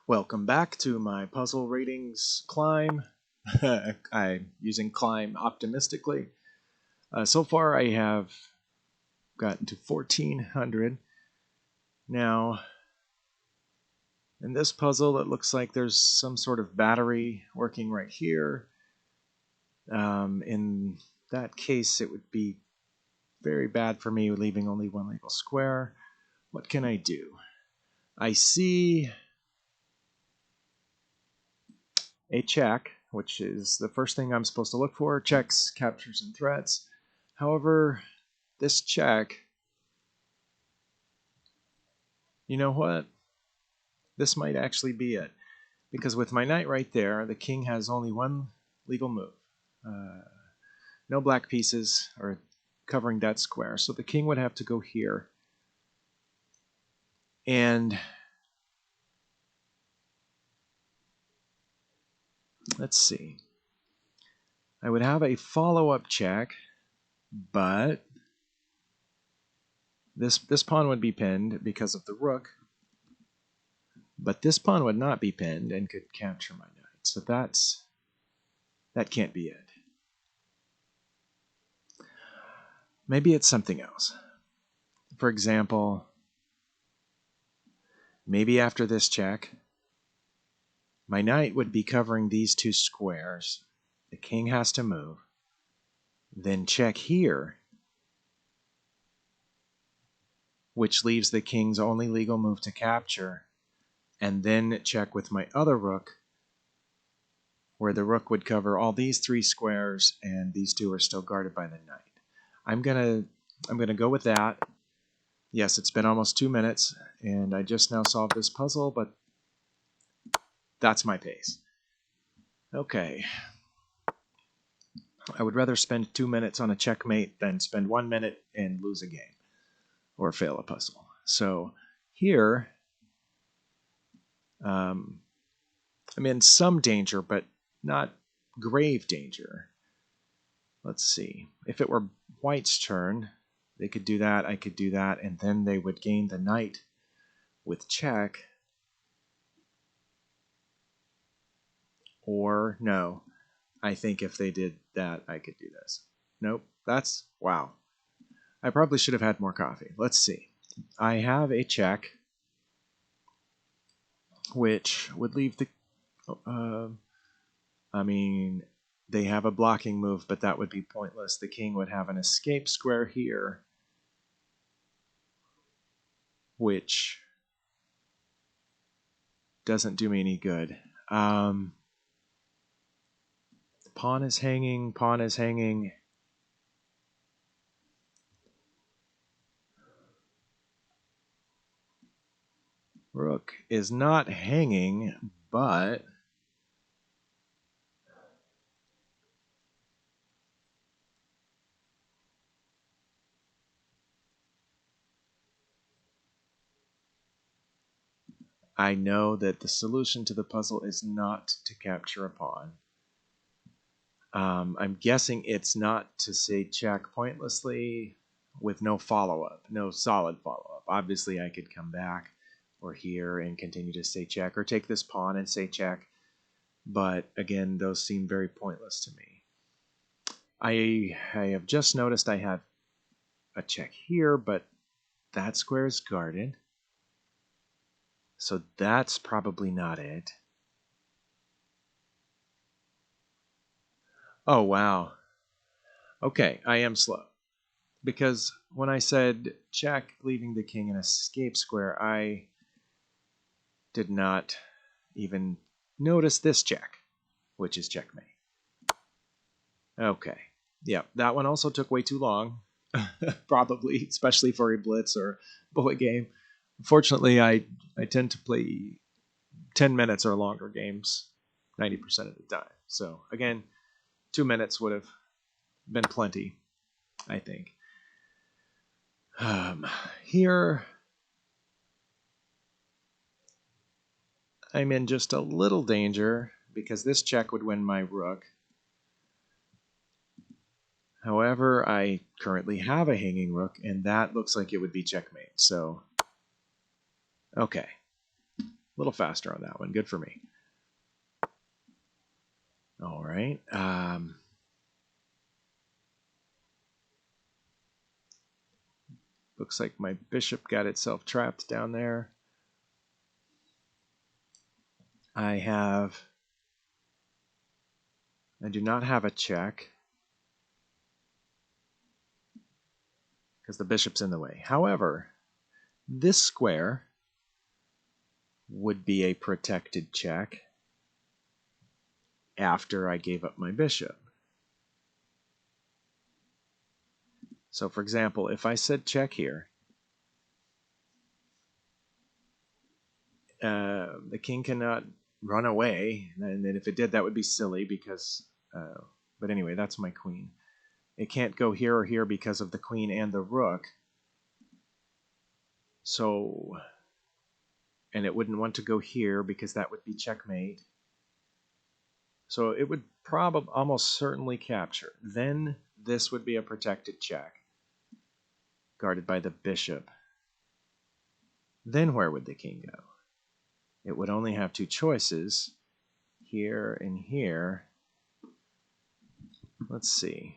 Welcome back to my puzzle ratings climb. I'm using climb optimistically. So far, I have gotten to 1400. Now, in this puzzle, it looks like there's some sort of battery working right here. In that case, it would be very bad for me leaving only one legal square. What can I do? I see a check, which is the first thing I'm supposed to look for. Checks, captures, and threats. However, this check, you know what? This might actually be it. Because with my knight right there, the king has only one legal move. No black pieces are covering that square. So the king would have to go here. And let's see. I would have a follow-up check, but this pawn would be pinned because of the rook. But this pawn would not be pinned and could capture my knight. So that can't be it. Maybe it's something else. For example, maybe after this check, my knight would be covering these two squares. The king has to move. Then check here, which leaves the king's only legal move to capture. And then check with my other rook, where the rook would cover all these three squares, and these two are still guarded by the knight. I'm gonna go with that. Yes, it's been almost 2 minutes, and I just now solved this puzzle, but that's my pace. Okay. I would rather spend 2 minutes on a checkmate than spend 1 minute and lose a game or fail a puzzle. So here, I'm in some danger, but not grave danger. Let's see. If it were white's turn, they could do that, I could do that, and then they would gain the knight with check. Or no, I think if they did that, I could do this. Nope, wow. I probably should have had more coffee. Let's see. I have a check, which would leave the... I mean, they have a blocking move, but that would be pointless. The king would have an escape square here, which doesn't do me any good. Pawn is hanging, pawn is hanging. Rook is not hanging, but I know that the solution to the puzzle is not to capture a pawn. I'm guessing it's not to say check pointlessly with no follow-up, no solid follow-up. Obviously, I could come back or here and continue to say check, or take this pawn and say check. But again, those seem very pointless to me. I have just noticed I have a check here, but that square is guarded. So that's probably not it. Oh, wow. Okay, I am slow. Because when I said check, leaving the king in a escape square, I did not even notice this check, which is checkmate. Okay. Yeah, that one also took way too long. Probably, especially for a blitz or bullet game. Fortunately, I tend to play 10 minutes or longer games 90% of the time. So again, 2 minutes would have been plenty, I think. Here, I'm in just a little danger because this check would win my rook. However, I currently have a hanging rook, and that looks like it would be checkmate. So, okay. little faster on that one. Good for me. All right. Looks like my bishop got itself trapped down there. I do not have a check because the bishop's in the way. However, this square would be a protected check after I gave up my bishop. So for example, if I said check here, the king cannot run away, and then if it did, that would be silly because, but anyway, that's my queen. It can't go here or here because of the queen and the rook. So, and it wouldn't want to go here because that would be checkmate. So it would probably almost certainly capture. Then this would be a protected check, guarded by the bishop. Then where would the king go? It would only have two choices, here and here. Let's see.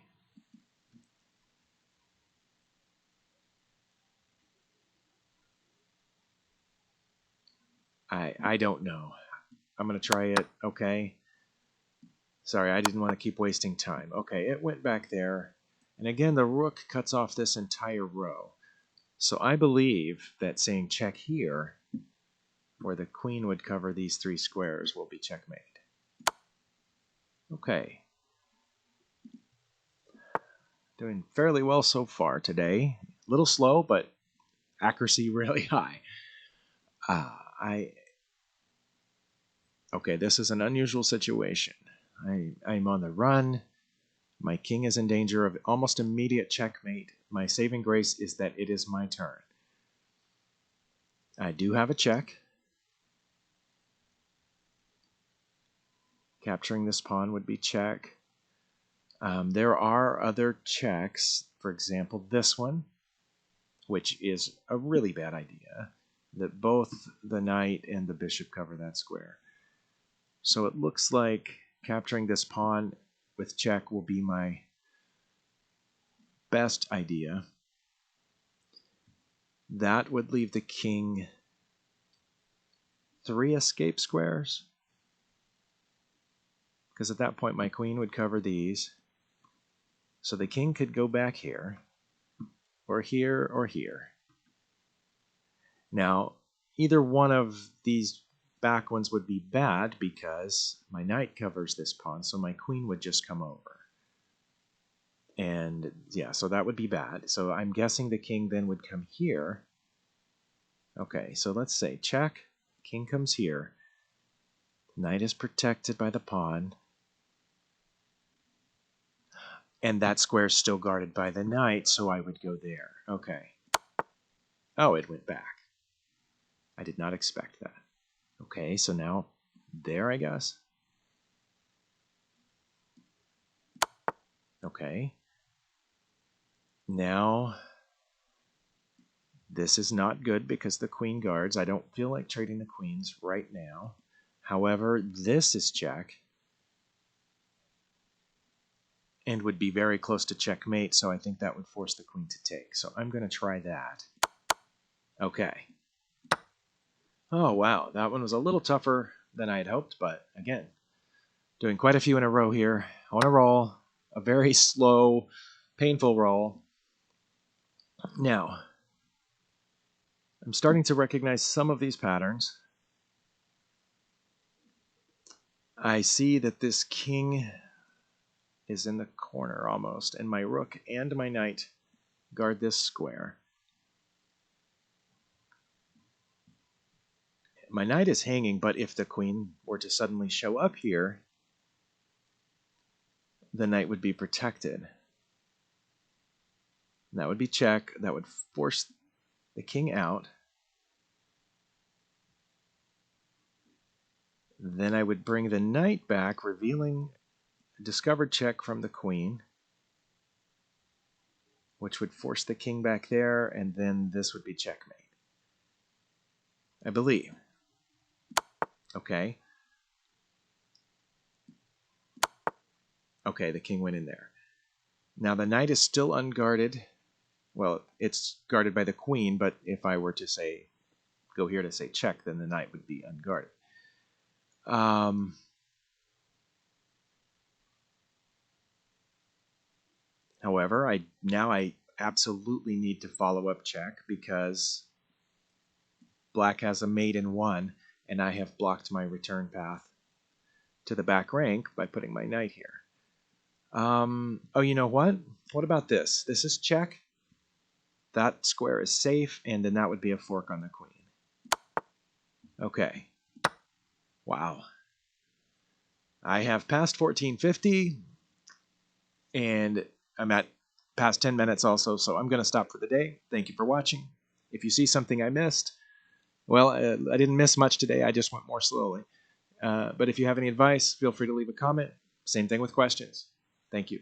I don't know. I'm going to try it. Okay. Sorry, I didn't want to keep wasting time. Okay, it went back there. And again, the rook cuts off this entire row. So I believe that saying check here, where the queen would cover these three squares, will be checkmate. Okay. Doing fairly well so far today. A little slow, but accuracy really high. Okay, this is an unusual situation. I'm on the run. My king is in danger of almost immediate checkmate. My saving grace is that it is my turn. I do have a check. Capturing this pawn would be check. There are other checks. For example, this one, which is a really bad idea, that both the knight and the bishop cover that square. So it looks like capturing this pawn with check will be my best idea. That would leave the king 3 escape squares, because at that point my queen would cover these. So the king could go back here, or here, or here. Now, either one of these back ones would be bad because my knight covers this pawn, so my queen would just come over. And yeah, so that would be bad. So I'm guessing the king then would come here. Okay, so let's say check, king comes here. Knight is protected by the pawn. And that square is still guarded by the knight, so I would go there. Okay. Oh, it went back. I did not expect that. Okay, so now there, I guess. Okay. Now, this is not good because the queen guards. I don't feel like trading the queens right now. However, this is check and would be very close to checkmate, so I think that would force the queen to take. So I'm going to try that. Okay. Oh, wow. That one was a little tougher than I had hoped, but again, doing quite a few in a row here. On a roll. A very slow, painful roll. Now, I'm starting to recognize some of these patterns. I see that this king is in the corner almost, and my rook and my knight guard this square. My knight is hanging, but if the queen were to suddenly show up here, the knight would be protected. That would be check. That would force the king out. Then I would bring the knight back, revealing a discovered check from the queen, which would force the king back there, and then this would be checkmate, I believe. Okay. Okay, the king went in there. Now the knight is still unguarded. Well, it's guarded by the queen, but if I were to say, go here to say check, then the knight would be unguarded. However, I absolutely need to follow up check because black has a mate in 1, and I have blocked my return path to the back rank by putting my knight here. Oh, you know what? What about this? This is check. That square is safe, and then that would be a fork on the queen. Okay. Wow. I have passed 1450, and I'm at past 10 minutes also, so I'm going to stop for the day. Thank you for watching. If you see something I missed, well, I didn't miss much today. I just went more slowly. But if you have any advice, feel free to leave a comment. Same thing with questions. Thank you.